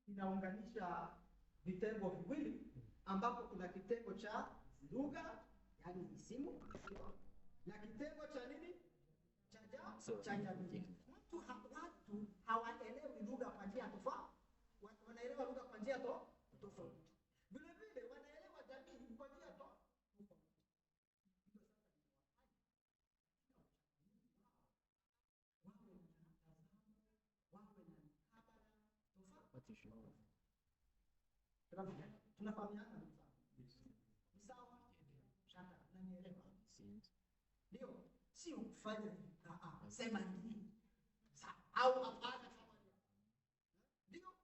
inaunganisha vitengo viwili ambapo kuna kitengo cha lugha yani isimu na kitengo cha nini cha jamii. Watu hawaelewi lugha kwa njia tofauti, wanaelewa lugha kwa njia tofauti. Vile vile wanaelewa jamii kwa njia tofauti. Tunafahamiana sawa? Shaka nanielewa? Ndio, si ufanye sema nini au hapana kama ndio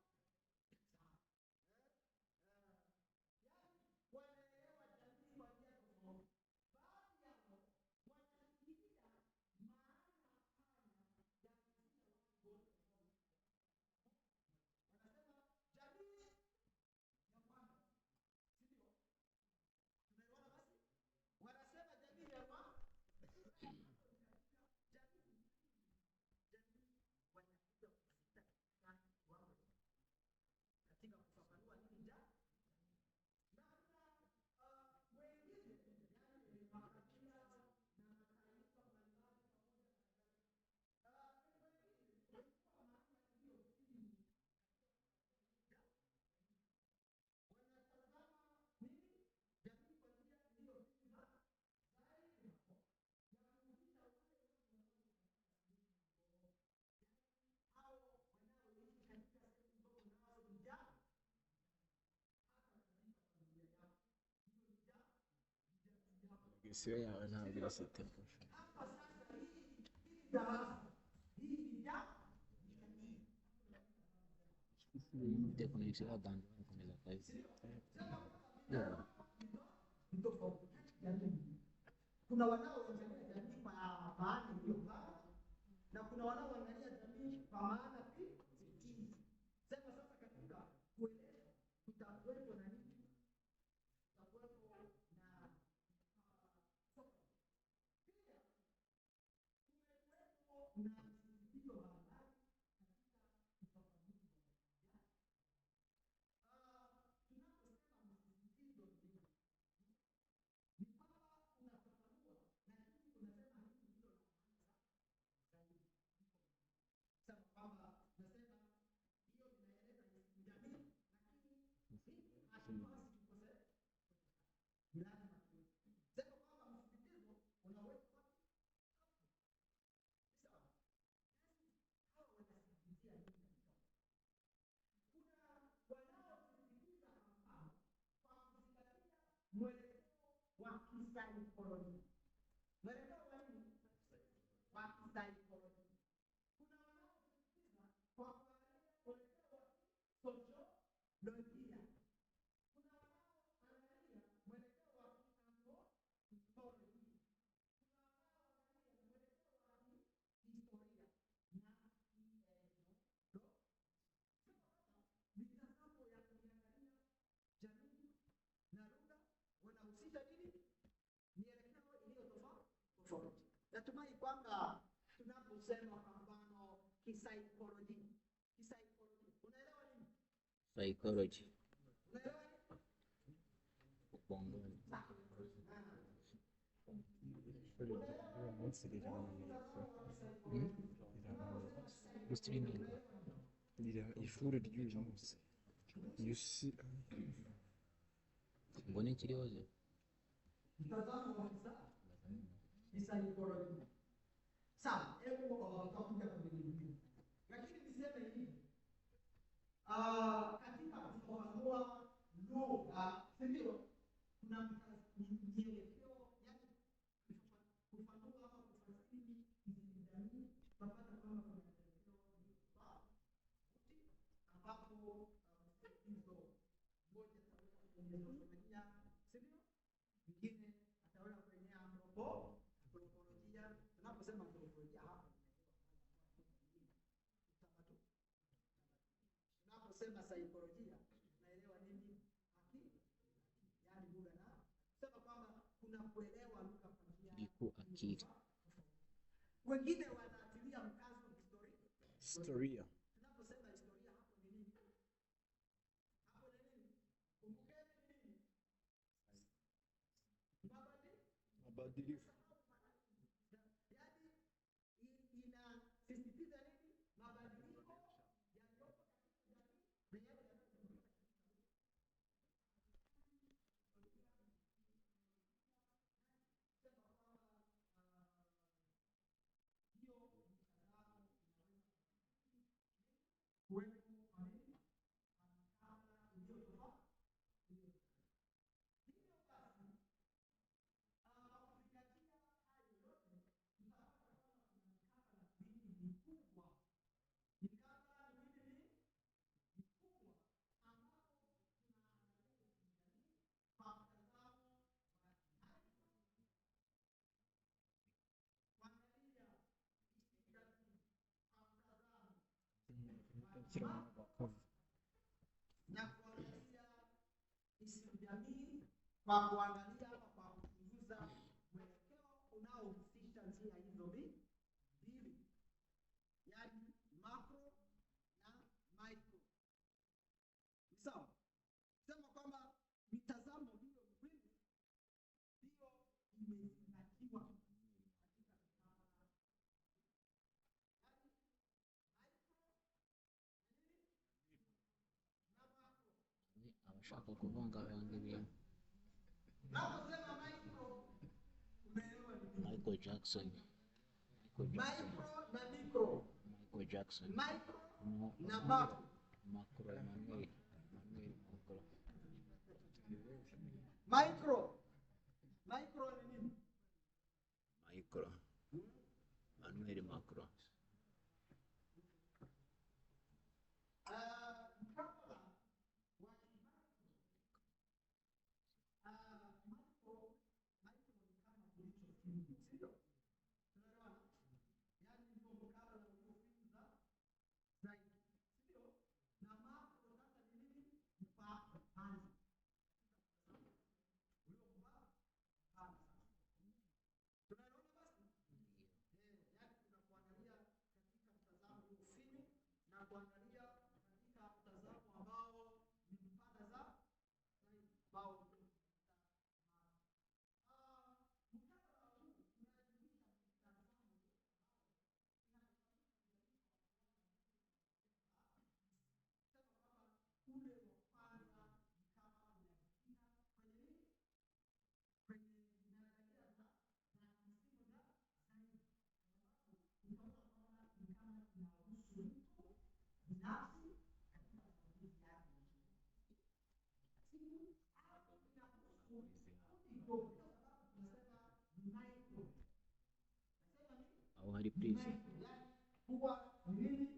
wanaelewa jamii kwa njia tofauti. Baadhi yao wanafikiria maana UCI anaangalia system. Ndio kuna UCI band wanafanya kazi. Kuna wanaoangalia jamii kwa maana hiyo na kuna wanaoangalia jamii kwa maana pia. Sema sasa katika kuelewa kutakuwepo na nini? Kutakuwepo na pia kumekuwepo na msisitizo mbalimbali katika ufafanuzi wa tunaposema msisitizo ni kwamba unafafanua lakini unasema hili ndilo la maana sasa kwamba nasema hiyo inaeleza jamii lakini hatuwezi kukosea lazima sema kwamba msisitizo unaweza sawa hao wanasisitizia nini kuna wanaosisitiza kwa kuzingatia mwelekeo wa kisaikolojia. Mwelekeo wa nini? Wa kisaikolojia. Kuna wanaosisitiza kwa kuangalia mwelekeo wa kisosiolojia. Kuna wanaoangalia mwelekeo wa kianthropolojia. Kuna wanaoangalia mwelekeo wa kihistoria na mitazamo ya kuangalia jamii na lugha wanahusisha nini? Mielekeo iliyo tofauti. Natumai kwamba tunaposema kwa mfano kisaikolojia. Unaelewa nini? Psychology. Unaelewa nini? Ishuri ry'uyu munsi UCI mbone kiryoze mtazamo wa kisaikolojia. Sawa, hebu tutakuja kuzungumzia. Lakini niseme hivi. Katika kufafanua lugha, ndio kuna mielekeo yani kufafanua ama kufasiri jamii tunapata kwamba kuna mielekeo ambapo hizo moja ataweka kwenye sosiolojia, sivyo? Mwingine ataweka kwenye anthropolojia. Tunaposema anthropolojia hapa tunaposema saikolojia tunaelewa nini? Akili. Yaani lugha na sema kwamba kuna kuelewa lugha kwa njia iko akili. Wengine wanaatilia mkazo historia. Historia. Tunaposema historia hapo ni nini? na kuangalia isimu jamii kwa kuangalia ama kwa kuchunguza mwelekeo unaohusisha njia hizo mbili, yaani macro na micro. Sawa? Sema kwamba mitazamo hiyo miwili ndio imezingatiwa katika mitaala. Abashaka kuvanga bange ibintu. Naposema micro, umeelewa ni nini? Michael Jackson. Micro na micro. Michael Jackson. Micro na macro. Macro Manuel Macro. Micro. Micro ni nini? Micro. Manuel Macro. Kuangalia katika mtazamo ambao ni mpana za ambao au hari please. Huwa nini?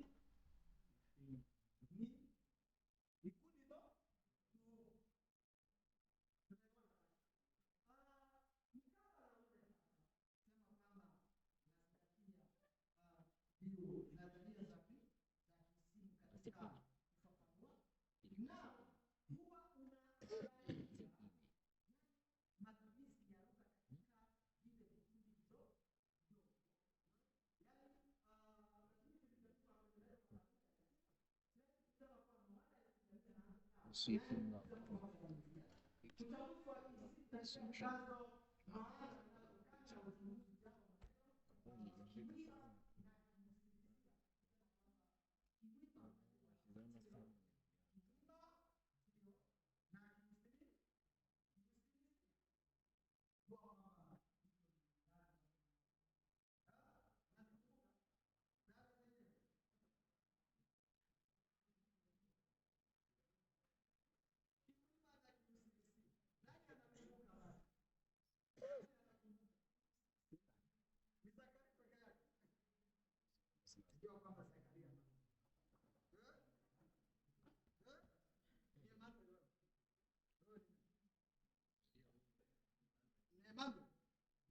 Sifunga.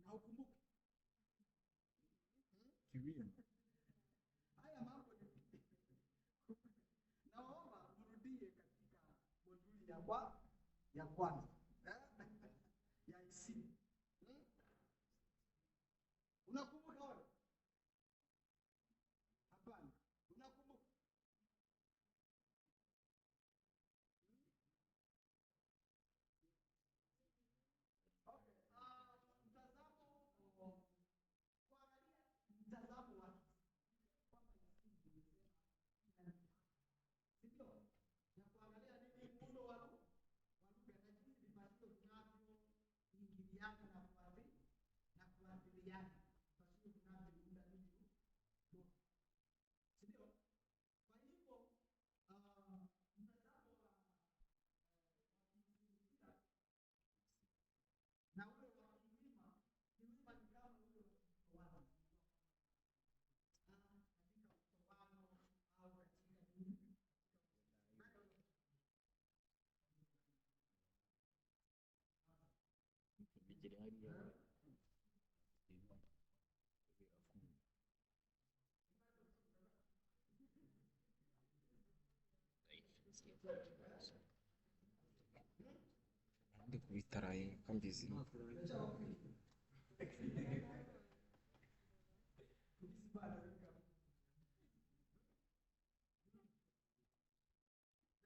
Na ukumbuke haya mambo ni naomba urudie katika moduli ya kwanza ya isimu. Unakumbuka wewe? Hapana. Unakumbuka? Mtazamo wa na kuangalia nini muundo wa lugha na jinsi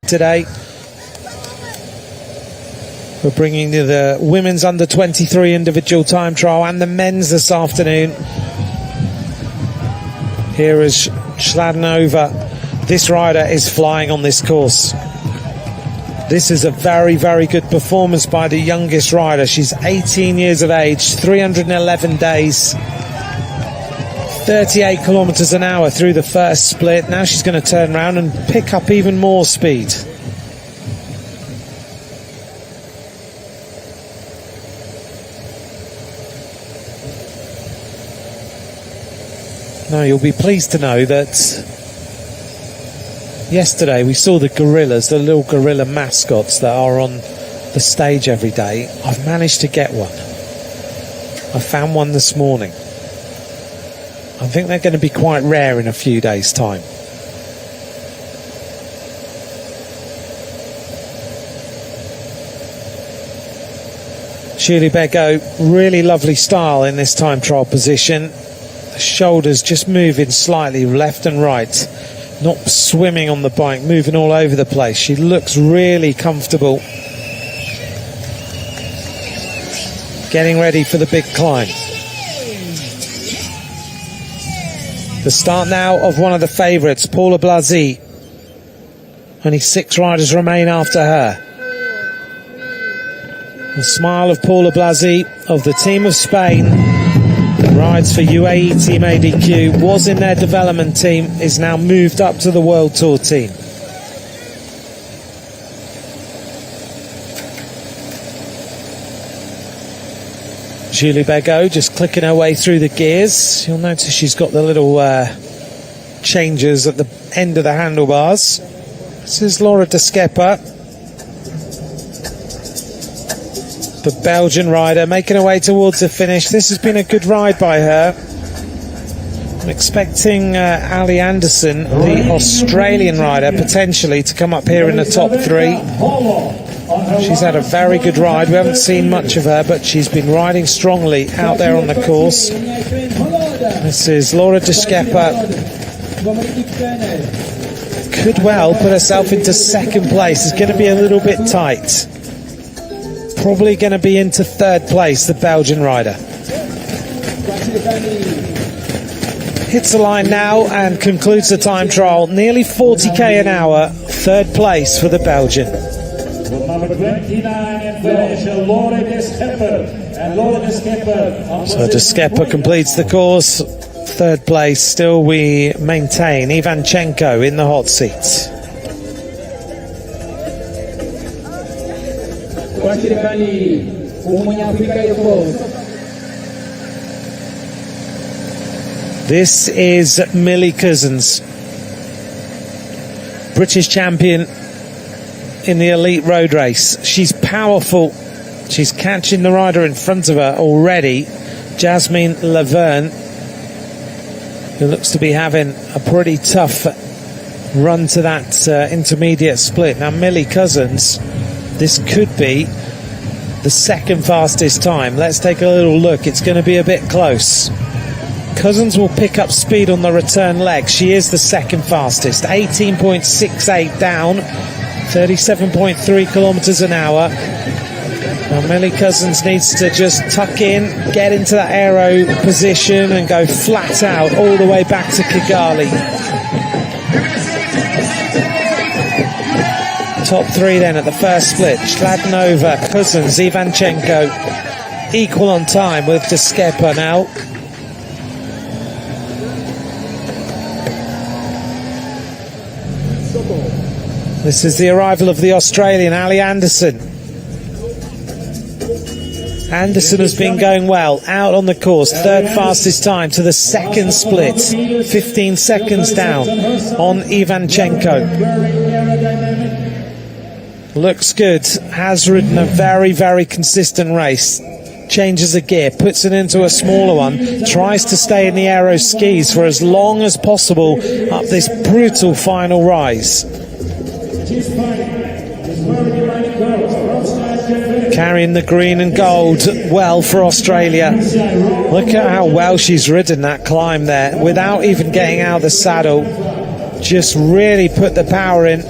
Today we're bringing you the women's under-23 individual time trial and the men's this afternoon. Here is Schladnova. This rider is flying on this course. This is a very, very good performance by the youngest rider. She's 18 years of age, 311 days, 38 kilometers an hour through the first split. Now she's going to turn around and pick up even more speed. Now you'll be pleased to know that yesterday we saw the gorillas, the little gorilla mascots that are on the stage every day. I've managed to get one. I found one this morning. I think they're going to be quite rare in a few days' time. Julie Bego, really lovely style in this time trial position. The shoulders just moving slightly left and right, not swimming on the bike, moving all over the place. She looks really comfortable. Getting ready for the big climb. The start now of one of the favourites, Paula Blasi. Only 6 riders remain after her. The smile of Paula Blasi of the team of Spain, rides for UAE Team ADQ, was in their development team, is now moved up to the World Tour team. Julie Bego just clicking her way through the gears. You'll notice she's got the little changes at the end of the handlebars. This is Laura de Schepper, the Belgian rider, making her way towards the finish. This has been a good ride by her. I'm expecting Ali Anderson, the Australian rider, potentially to come up here in the top 3. She's had a very good ride. We haven't seen much of her, but she's been riding strongly out there on the course. This is Laura de Schepper. Could well put herself into second place. It's going to be a little bit tight. Probably going to be into third place, the Belgian rider. Hits the line now and concludes the time trial. Nearly 40k an hour. Third place for the Belgian. Number 29 in finish, Laura de Schepper. And Laura de Schepper. So de Schepper completes the course. Third place. Still we maintain Ivanchenko in the hot seat. This is Millie Cousins, British champion in the elite road race. She's powerful. She's catching the rider in front of her already, Jasmine Laverne, who looks to be having a pretty tough run to that intermediate split. Now Millie Cousins, this could be the second fastest time. Let's take a little look. It's going to be a bit close. Cousins will pick up speed on the return leg. She is the second fastest, 18.68 down, 37.3 kilometers an hour. Now Millie Cousins needs to just tuck in, get into that aero position and go flat out all the way back to Kigali. Top 3 then at the first split. Schladnova, Cousins, Ivanchenko equal on time with de Schepper now. This is the arrival of the Australian, Ali Anderson. Anderson has been going well out on the course. Third fastest time to the second split. 15 seconds down on Ivanchenko. Looks good. Has ridden a very, very consistent race. Changes a gear, puts it into a smaller one, tries to stay in the aero skis for as long as possible up this brutal final rise. Carrying the green and gold well for Australia. Look at how well she's ridden that climb there without even getting out of the saddle. Just really put the power in.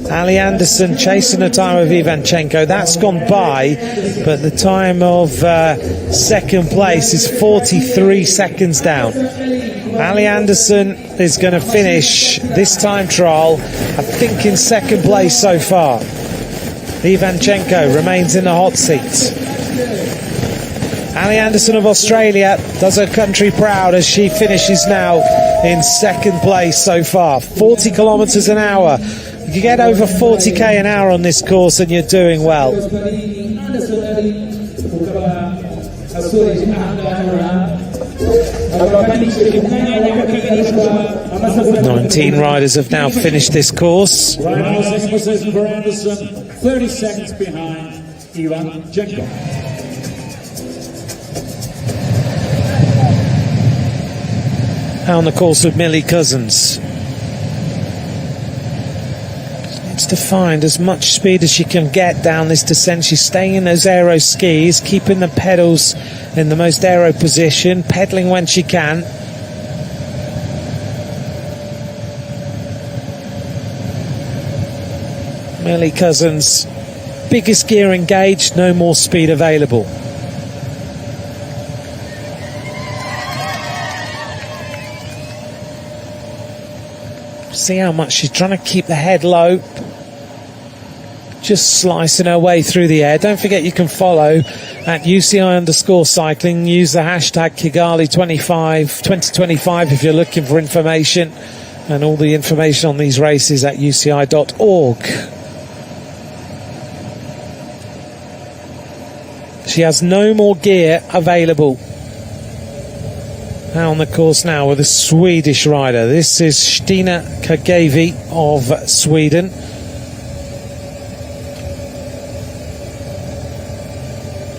Ali Anderson chasing the time of Ivanchenko. That's gone by, but the time of second place is 43 seconds down. Ali Anderson is going to finish this time trial, I think, in second place so far. Ivanchenko remains in the hot seat. Ali Anderson of Australia does her country proud as she finishes now in second place so far. 40 kilometres an hour. You get over 40k an hour on this course and you're doing well. 19 riders have now finished this course. 30 seconds behind Ivanchenko. On the course with Millie Cousins. Needs to find as much speed as she can get down this descent. She's staying in those aero skis, keeping the pedals in the most aero position, pedaling when she can. Millie Cousins, biggest gear engaged, no more speed available. See how much she's trying to keep the head low, just slicing her way through the air. Don't forget you can follow at UCI_cycling. Use the hashtag Kigali2025 if you're looking for information, and all the information on these races at UCI.org. She has no more gear available. Now on the course now with a Swedish rider. This is Stina Kagavi of Sweden.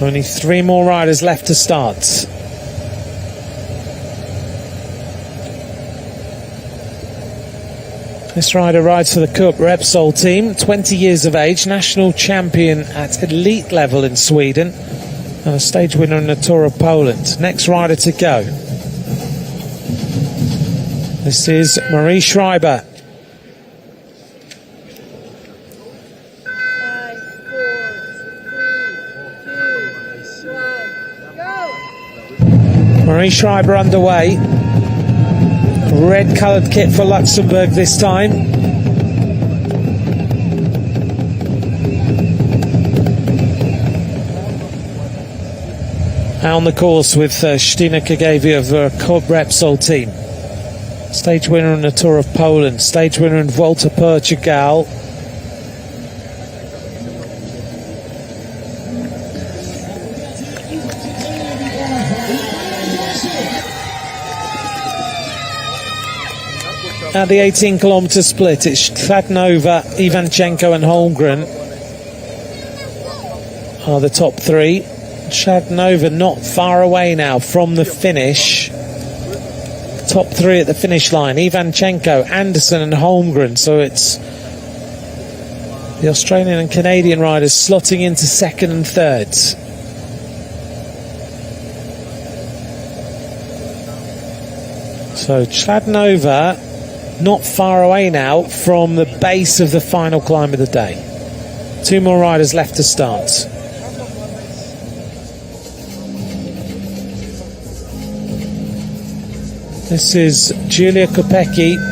Only 3 more riders left to start. This rider rides for the Cup Repsol team, 20 years of age, national champion at elite level in Sweden, and a stage winner in the Tour of Poland. Next rider to go. This is Marie Schreiber. 5, 4, 3, 2, 1, go! Marie Schreiber underway. Red coloured kit for Luxembourg this time. On the course with Stina Kagavi of the Cup Repsol team. Stage winner in the Tour of Poland, stage winner in Volta Portugal. At the 18-kilometre split, it's Chladnova, Ivanchenko and Holmgren are the top 3. Chladnova not far away now from the finish. Top 3 at the finish line: Ivanchenko, Anderson and Holmgren. So it's the Australian and Canadian riders slotting into second and third. So Chladnova not far away now from the base of the final climb of the day. 2 more riders left to start. This is Giulia Kopecky. 5,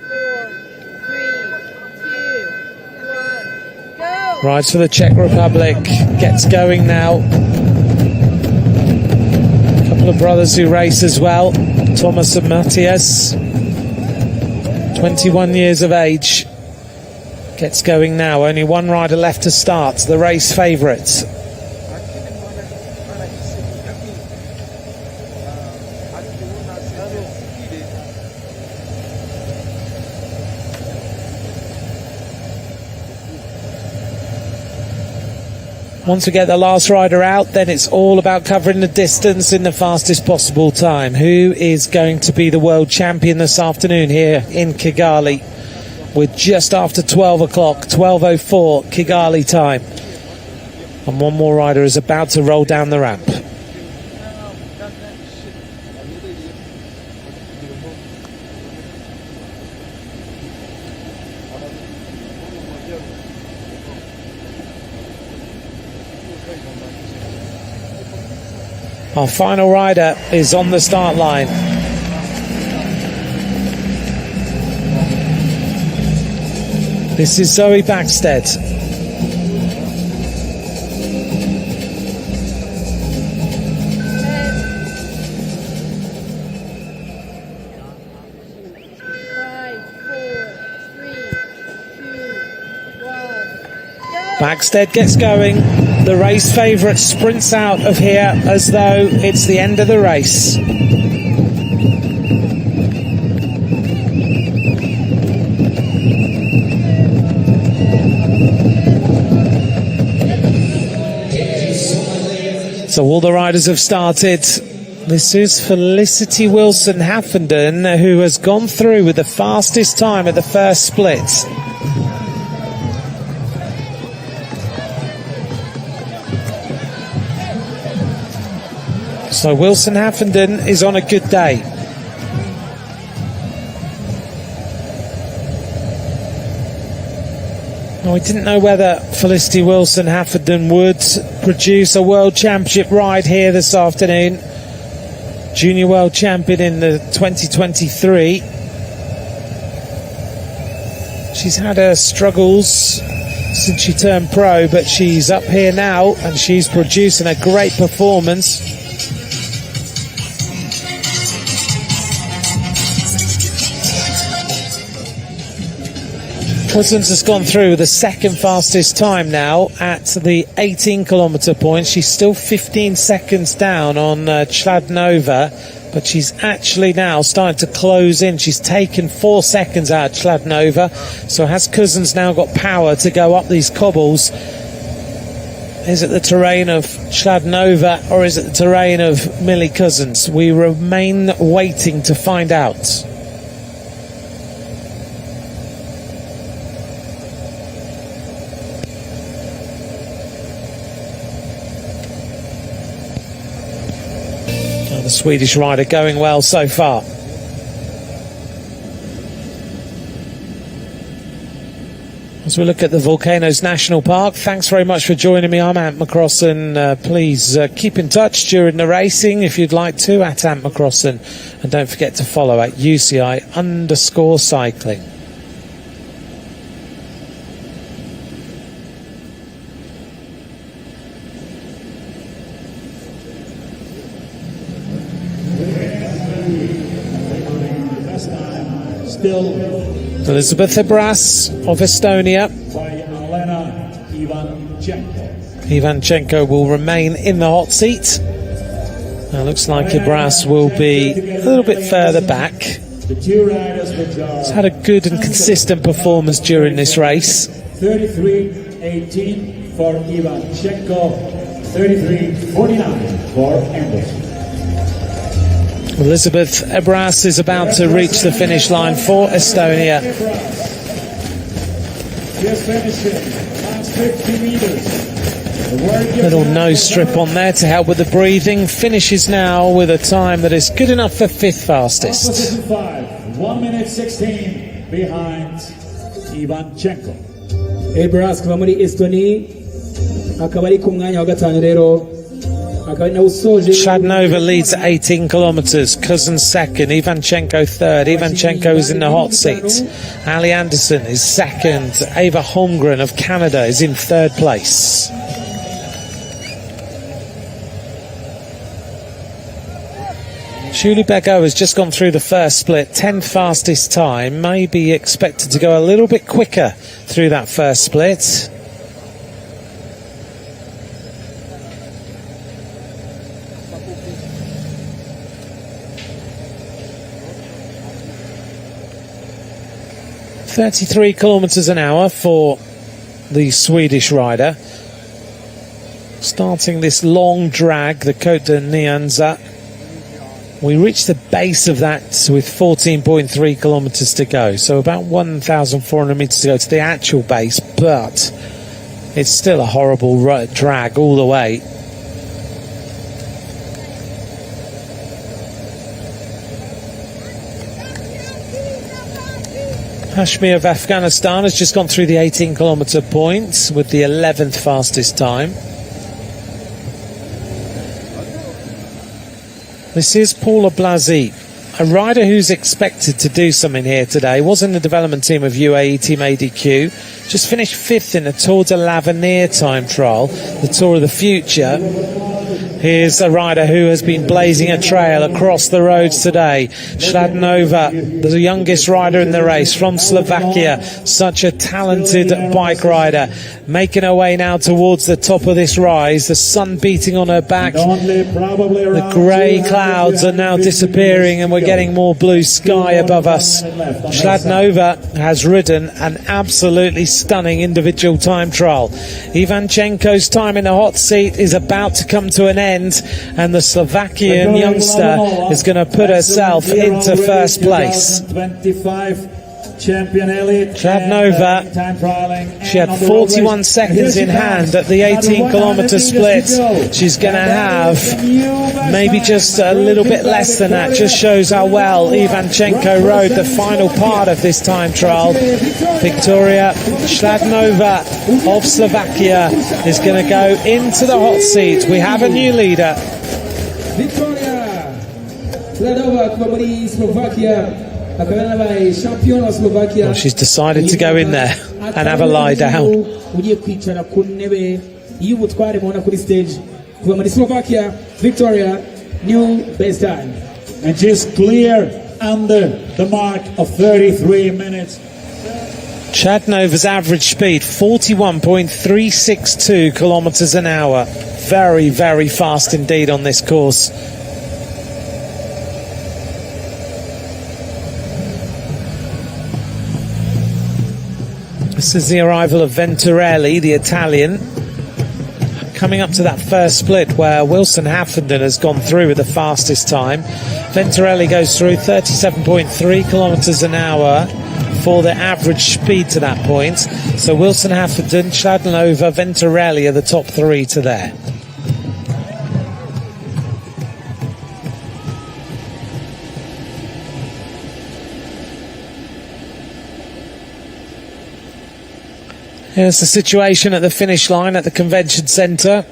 4, 3, 2, 1, go! Rides for the Czech Republic. Gets going now. A couple of brothers who race as well. Thomas and Matthias. 21 years of age. Gets going now. Only 1 rider left to start. The race favourite. Once we get the last rider out, then it's all about covering the distance in the fastest possible time. Who is going to be the world champion this afternoon here in Kigali? We're just after 12 o'clock, 12:04 Kigali time. And one more rider is about to roll down the ramp. Our final rider is on the start line. This is Zoe Backstead. Backstead gets going. The race favourite sprints out of here as though it's the end of the race. So all the riders have started. This is Felicity Wilson-Haffenden, who has gone through with the fastest time at the first split. So Wilson-Haffenden is on a good day. Now, we didn't know whether Felicity Wilson-Haffenden would produce a World Championship ride here this afternoon. Junior World Champion in the 2023. She's had her struggles since she turned pro, but she's up here now and she's producing a great performance. Cousins has gone through the second fastest time now at the 18-kilometre point. She's still 15 seconds down on Chladnova, but she's actually now starting to close in. She's taken 4 seconds out of Chladnova, so has Cousins now got power to go up these cobbles? Is it the terrain of Chladnova or is it the terrain of Millie Cousins? We remain waiting to find out. The Swedish rider going well so far. As we look at the Volcanoes National Park, thanks very much for joining me. I'm Ant McCrossan. Please keep in touch during the racing if you'd like to, at Ant McCrossan. And don't forget to follow at UCI_cycling. Elizabeth Ebras of Estonia. Ivanchenko will remain in the hot seat. Now looks like Ebras will be a little bit further back. He's had a good and consistent performance during this race. 33:18 for Ivanchenko, 33:49 for Anderson. Elizabeth Ebras is about to reach the finish line for Estonia. Just finishing, last 50 meters. Little nose strip on there to help with the breathing. Finishes now with a time that is good enough for fifth fastest. Position 5, 1 minute 16 behind Ivanchenko. Ebras kuva muri Estonia akaba ari ku mwanya wa gatanu rero. Chladnova leads at 18 kilometres, Cousins second, Ivanchenko third. Ivanchenko is in the hot seat. Ali Anderson is second. Ava Holmgren of Canada is in third place. Julie Bego has just gone through the first split, 10th fastest time, maybe expected to go a little bit quicker through that first split. .33 kilometres an hour for the Swedish rider. starting this long drag, the Côte de Nyanza. We reached the base of that with 14.3 kilometres to go, so about 1,400 metres to go to the actual base, but it's still a horrible drag all the way. Hashmi of Afghanistan has just gone through the 18-kilometre point with the 11th fastest time. This is Paula Blasi, a rider who's expected to do something here today. Was in the development team of UAE Team ADQ. Just finished 5th in the Tour de l'Avenir time trial, the Tour of the Future. Here's a rider who has been blazing a trail across the roads today. Schladnova, the youngest rider in the race from Slovakia. Such a talented bike rider. Making her way now towards the top of this rise. The sun beating on her back. The grey clouds are now disappearing and we're getting more blue sky above us. Schladnova has ridden an absolutely stunning individual time trial. Ivanchenko's time in the hot seat is about to come to an end, and the Slovakian youngster is going to put herself into first place. Schladnova, she had 41 seconds in hand at the 18-kilometre split. She's going to have maybe just a little bit less than that. Just shows how well Ivanchenko rode the final part of this time trial. Victoria Schladnova of Slovakia is going to go into the hot seat. We have a new leader. Victoria Schladnova from Slovakia. Well, she's decided to go in there and have a lie down. Victoria, new best time. And she's clear under the mark of 33 minutes. Schladnova's average speed, 41.362 kilometres an hour. Very, very fast indeed on this course. This is the arrival of Venturelli, the Italian, coming up to that first split where Wilson Haffenden has gone through with the fastest time. Venturelli goes through 37.3 kilometres an hour for the average speed to that point. So Wilson Haffenden, Schladnova, Venturelli are the top three to there. Here's the situation at the finish line at the convention centre.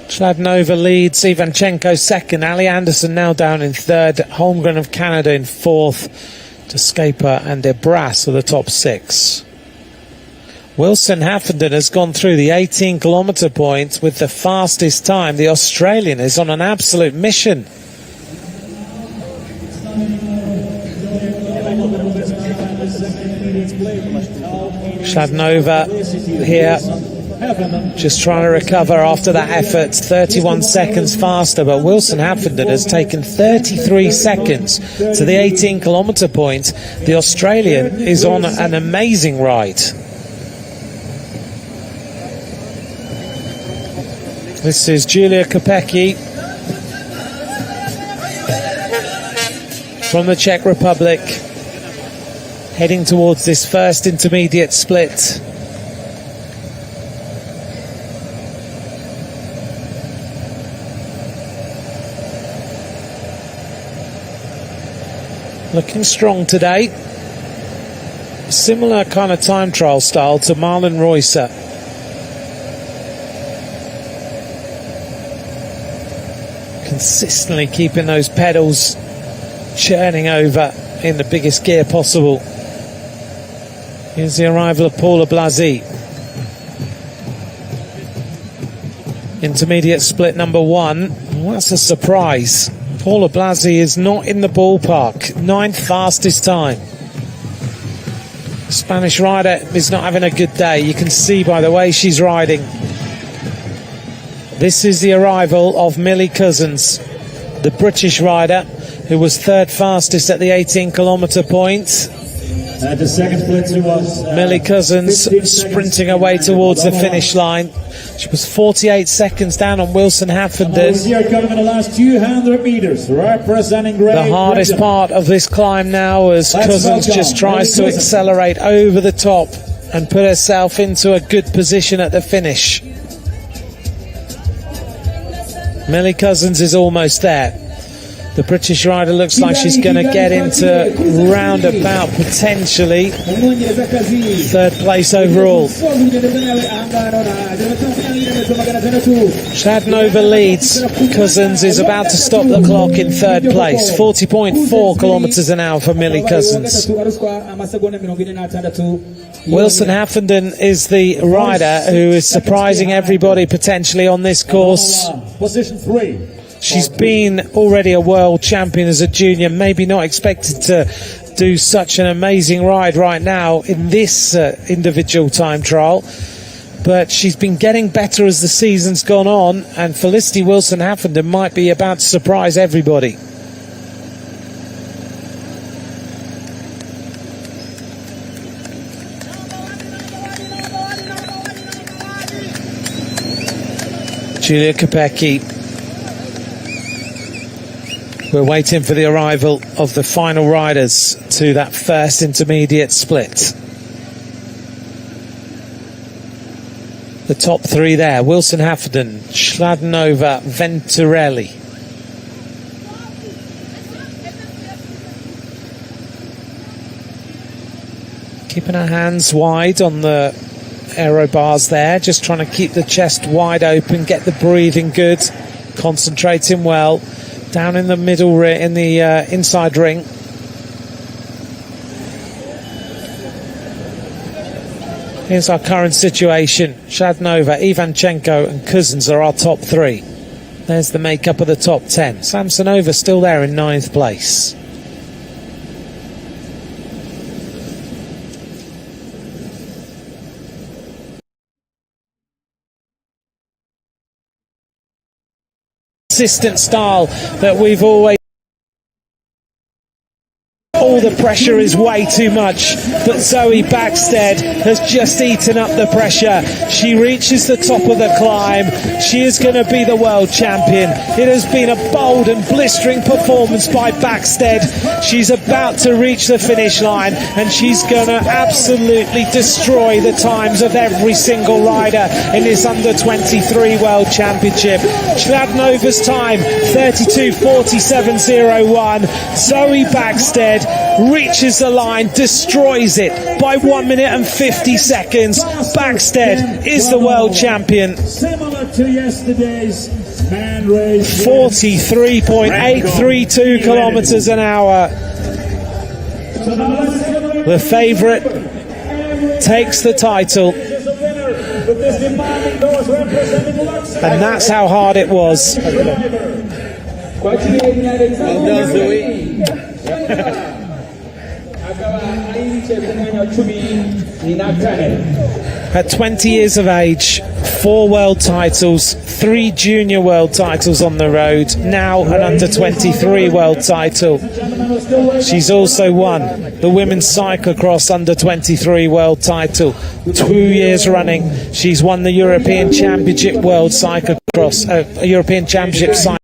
Schladnova leads, Ivanchenko second, Ali Anderson now down in third, Holmgren of Canada in fourth, Descaper and De Brasse are the top six. Wilson Haffenden has gone through the 18-kilometre point with the fastest time. The Australian is on an absolute mission. Schladnova here just trying to recover after that effort, 31 seconds faster, but Wilson Haffenden has taken 33 seconds to the 18-kilometre point. The Australian is on an amazing ride. This is Julia Kopecky from the Czech Republic, heading towards this first intermediate split. Looking strong today. Similar kind of time trial style to Marlon Reusser. Consistently keeping those pedals churning over in the biggest gear possible. Here's the arrival of Paula Blasi. Intermediate split number one. Well, that's a surprise. Paula Blasi is not in the ballpark. 9th fastest time. Spanish rider is not having a good day. You can see by the way she's riding. This is the arrival of Millie Cousins, the British rider who was 3rd fastest at the 18-kilometre point. At the second split, she was Millie Cousins sprinting her way towards the finish line. She was 48 seconds down on Wilson Haffenden. Here coming in the last 200 meters, representing Great The hardest Britain. part of this climb now as Cousins just tries to accelerate over the top and put herself into a good position at the finish. Millie Cousins is almost there. The British rider looks like she's going to get into roundabout potentially third place overall. Shadnova leads. Cousins is about to stop the clock in third place. 40.4 kilometres an hour for Millie Cousins. Wilson Haffenden is the rider who is surprising everybody potentially on this course. Position 3. She's been already a world champion as a junior, maybe not expected to do such an amazing ride right now in this individual time trial, but she's been getting better as the season's gone on, and Felicity Wilson Haffenden might be about to surprise everybody. Julia Kopecky. We're waiting for the arrival of the final riders to that first intermediate split. The top three there: Wilson Haffenden, Schladnova, Venturelli. Keeping her hands wide on the aero bars there, just trying to keep the chest wide open, get the breathing good, concentrating well. Down in the middle, in the inside ring. Here's our current situation. Shadnova, Ivanchenko and Cousins are our top three. There's the makeup of the top 10. Samsonova still there in 9th place. Consistent style that we've always. All the pressure is way too much, but Zoe Backstead has just eaten up the pressure. She reaches the top of the climb. She is going to be the world champion. It has been a bold and blistering performance by Backstead. She's about to reach the finish line, and she's going to absolutely destroy the times of every single rider in this Under-23 World Championship. Schladnova's time, 32:47.01. Zoe Backstead reaches the line, destroys it by 1 minute and 50 seconds. Backstead is the world champion. Similar to yesterday's man race. 43.832 kilometers an hour. The favourite takes the title. And that's how hard it was. Well done, Zoe. At 20 years of age, 4 world titles, 3 junior world titles on the road, now an Under-23 world title. She's also won the women's cyclocross Under-23 world title 2 years running. She's won the European Championship World Cyclocross, European Championship cyclocross.